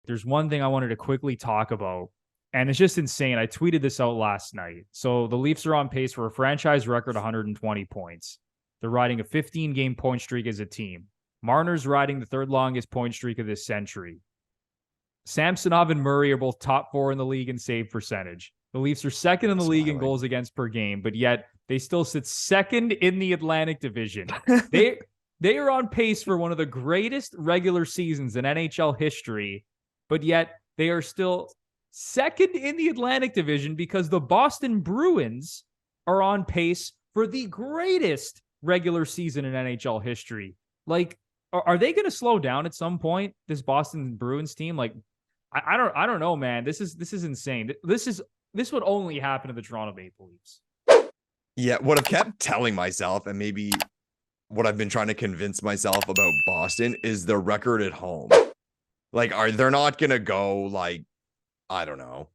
There's one thing I wanted to quickly talk about, and it's just insane. I tweeted this out last night. So the Leafs are on pace for a franchise record 120 points. They're riding a 15-game point streak as a team. Marner's riding the third longest point streak of this century. Samsonov and Murray are both top 4 in the league in save percentage. The Leafs are second in the league in goals against per game, but yet they still sit second in the Atlantic Division. They are on pace for one of the greatest regular seasons in NHL history, but yet they are still second in the Atlantic Division because the Boston Bruins are on pace for the greatest regular season in NHL history. Like, are they going to slow down at some point, this Boston Bruins team? Like, I don't know, man. This is insane. This would only happen to the Toronto Maple Leafs. Yeah, what I've kept telling myself, and maybe what I've been trying to convince myself about Boston, is the record at home. Like, they're not gonna go like, I don't know,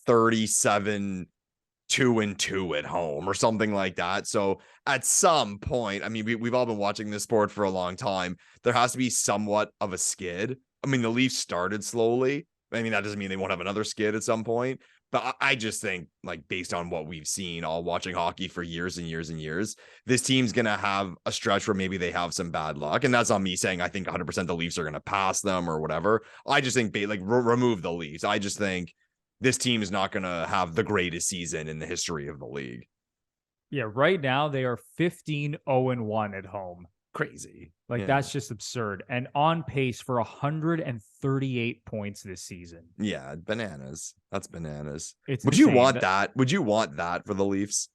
37-2-2 at home or something like that. So at some point, I mean, we've all been watching this sport for a long time. There has to be somewhat of a skid. I mean, the Leafs started slowly. I mean, that doesn't mean they won't have another skid at some point. But I just think, like, based on what we've seen all watching hockey for years and years and years, this team's going to have a stretch where maybe they have some bad luck. And that's not me saying I think 100% the Leafs are going to pass them or whatever. I just think, remove the Leafs. I just think this team is not going to have the greatest season in the history of the league. Yeah, right now they are 15-0-1 at home. Crazy. Like, that's just absurd. And on pace for 138 points this season. Yeah, bananas. That's bananas. Would you want that? Would you want that for the Leafs?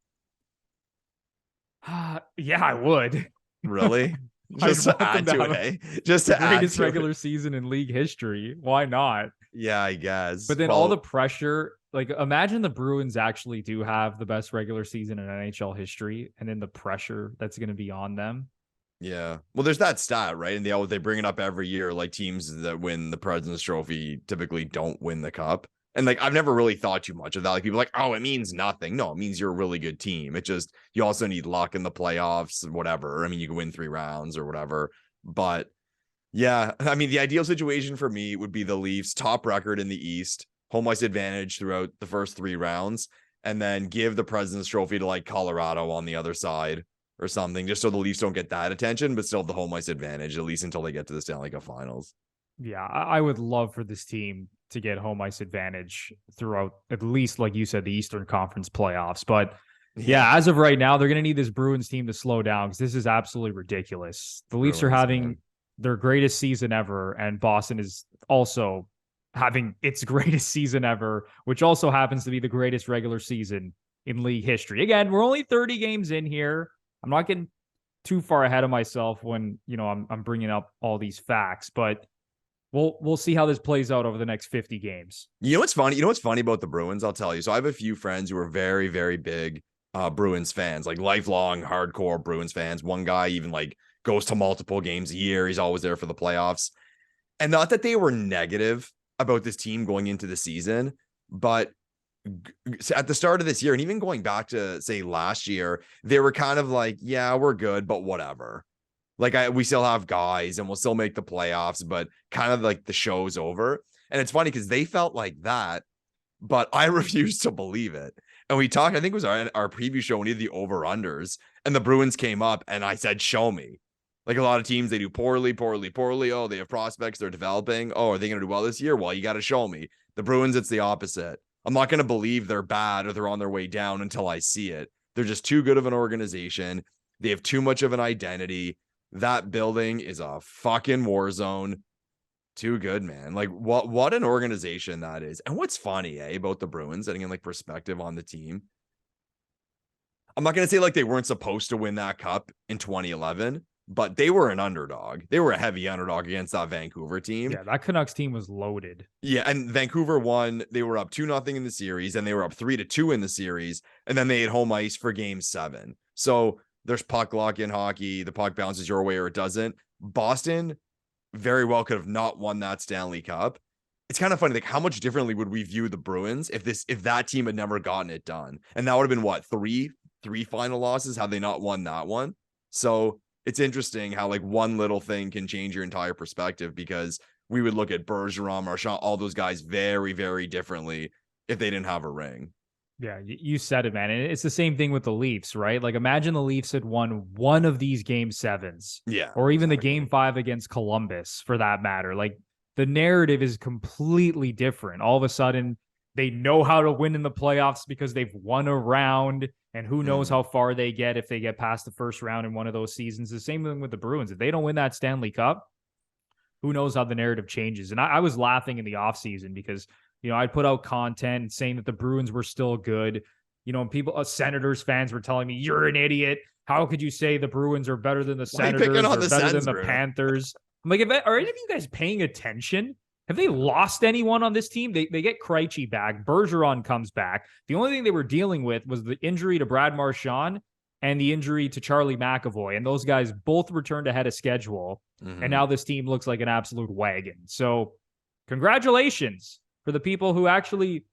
Yeah, I would. Really? Just to add to it, hey? Just to add to the greatest regular season in league history. Why not? Yeah, I guess. But then all the pressure, like, imagine the Bruins actually do have the best regular season in NHL history, and then the pressure that's going to be on them. Yeah. Well, there's that stat, right? And they bring it up every year. Like, teams that win the President's Trophy typically don't win the cup. And, like, I've never really thought too much of that. Like, people are like, oh, it means nothing. No, it means you're a really good team. It just, you also need luck in the playoffs, whatever. I mean, you can win 3 rounds or whatever. But yeah, I mean, the ideal situation for me would be the Leafs top record in the East, home ice advantage throughout the first 3 rounds, and then give the President's Trophy to, like, Colorado on the other side or something, just so the Leafs don't get that attention, but still have the home ice advantage, at least until they get to the Stanley Cup Finals. Yeah, I would love for this team to get home ice advantage throughout, at least, like you said, the Eastern Conference playoffs. But yeah, as of right now, they're going to need this Bruins team to slow down because this is absolutely ridiculous. The Leafs are having their greatest season ever, and Boston is also having its greatest season ever, which also happens to be the greatest regular season in league history. Again, we're only 30 games in here. I'm not getting too far ahead of myself when, you know, I'm bringing up all these facts, but we'll see how this plays out over the next 50 games. You know what's funny? You know what's funny about the Bruins? I'll tell you. So I have a few friends who are very, very big Bruins fans, like lifelong hardcore Bruins fans. One guy even like goes to multiple games a year. He's always there for the playoffs. And not that they were negative about this team going into the season, but at the start of this year, and even going back to, say, last year, they were kind of like, yeah, we're good, but whatever. Like, we still have guys and we'll still make the playoffs, but kind of like the show's over. And it's funny because they felt like that, but I refused to believe it. And we talked, I think it was our preview show, we did the over-unders, and the Bruins came up, and I said, show me. Like, a lot of teams, they do poorly. Oh, they have prospects, they're developing. Oh, are they going to do well this year? Well, you got to show me. The Bruins, it's the opposite. I'm not going to believe they're bad or they're on their way down until I see it. They're just too good of an organization. They have too much of an identity. That building is a fucking war zone. Too good, man. Like, what an organization that is. And what's funny, about the Bruins, getting in like perspective on the team. I'm not going to say like they weren't supposed to win that cup in 2011, but they were an underdog. They were a heavy underdog against that Vancouver team. Yeah, that Canucks team was loaded. Yeah, and Vancouver won. They were up 2-0 in the series, and they were up 3-2 in the series, and then they had home ice for game 7. So there's puck luck in hockey. The puck bounces your way or it doesn't. Boston very well could have not won that Stanley Cup. It's kind of funny, like, how much differently would we view the Bruins if that team had never gotten it done? And that would have been what, three final losses had they not won that one. So it's interesting how like one little thing can change your entire perspective, because we would look at Bergeron, Marchand, all those guys very, very differently if they didn't have a ring. Yeah, you said it, man. And it's the same thing with the Leafs, right? Like, imagine the Leafs had won one of these game sevens, Yeah. or even the game 5 against Columbus for that matter. Like, the narrative is completely different. All of a sudden, they know how to win in the playoffs because they've won a round, and who knows how far they get if they get past the first round in one of those seasons. The same thing with the Bruins. If they don't win that Stanley Cup, who knows how the narrative changes. And I was laughing in the offseason because, I'd put out content saying that the Bruins were still good. And people, Senators fans were telling me, you're an idiot. How could you say the Bruins are better than the Senators or better than the Panthers? I'm like, are any of you guys paying attention? Have they lost anyone on this team? They get Krejci back. Bergeron comes back. The only thing they were dealing with was the injury to Brad Marchand and the injury to Charlie McAvoy. And those guys both returned ahead of schedule. And now this team looks like an absolute wagon. So congratulations for the people who actually,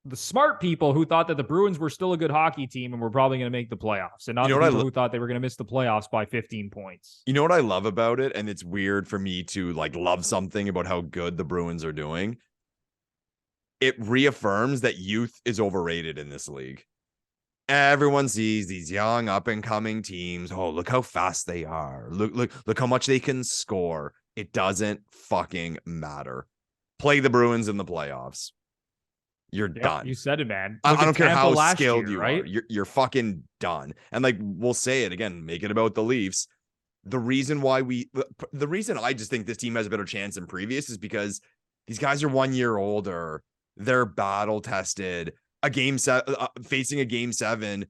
the smart people who thought that the Bruins were still a good hockey team and were probably going to make the playoffs, and not the people who thought they were going to miss the playoffs by 15 points. You know what I love about it? And it's weird for me to love something about how good the Bruins are doing. It reaffirms that youth is overrated in this league. Everyone sees these young up and coming teams. Oh, look how fast they are. Look how much they can score. It doesn't fucking matter. Play the Bruins in the playoffs. You're done. You said it, man. I don't care how skilled you are. You're fucking done. And we'll say it again, make it about the Leafs. The reason I just think this team has a better chance than previous is because these guys are 1 year older. They're battle tested. Facing a game 7.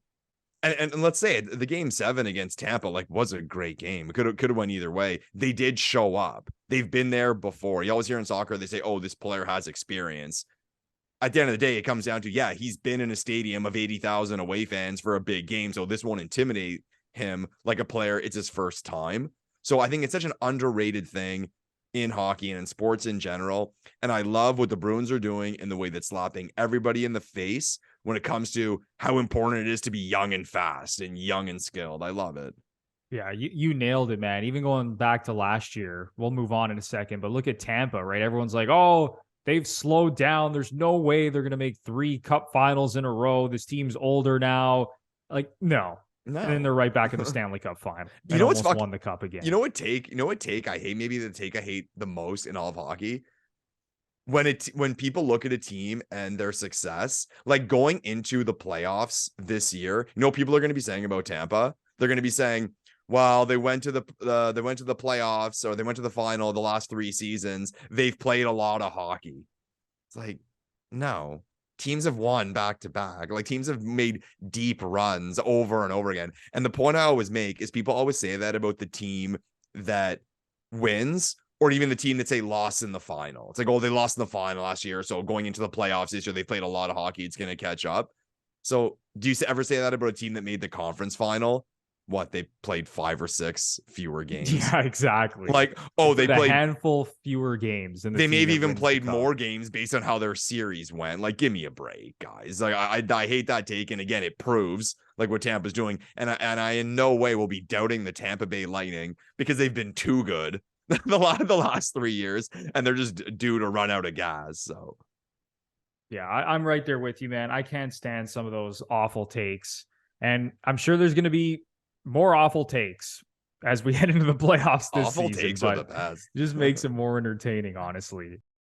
And let's say it, the game 7 against Tampa was a great game. It could have went either way. They did show up. They've been there before. You always hear in soccer, they say, oh, this player has experience. At the end of the day, it comes down to, he's been in a stadium of 80,000 away fans for a big game. So this won't intimidate him like a player. It's his first time. So I think it's such an underrated thing in hockey and in sports in general. And I love what the Bruins are doing in the way that's slapping everybody in the face when it comes to how important it is to be young and fast and young and skilled. I love it. Yeah, you nailed it, man. Even going back to last year, we'll move on in a second, but look at Tampa, right? Everyone's like, oh, they've slowed down. There's no way they're going to make 3 cup finals in a row. This team's older now. No. And then they're right back in the Stanley Cup final. You know what's won the cup again. You know what take I hate, maybe the take I hate the most in all of hockey? When people look at a team and their success, going into the playoffs this year, people are going to be saying about Tampa, they're going to be saying, well, they went to the playoffs, or they went to the final the last 3 seasons. They've played a lot of hockey. It's no. Teams have won back to back. Teams have made deep runs over and over again. And the point I always make is people always say that about the team that wins, or even the team that say lost in the final. It's oh, they lost in the final last year, so going into the playoffs this year, they played a lot of hockey. It's going to catch up. So do you ever say that about a team that made the conference final? What, they played 5 or 6 fewer games? Yeah, exactly. They played a handful fewer games, and they maybe even played more games based on how their series went. Give me a break, guys. I hate that take, and again, it proves what Tampa's doing. And I in no way will be doubting the Tampa Bay Lightning, because they've been too good the last 3 years, and they're just due to run out of gas. So yeah, I'm right there with you, man. I can't stand some of those awful takes, and I'm sure there's going to be more awful takes as we head into the playoffs this season. Awful takes are the best. It just makes it more entertaining, honestly.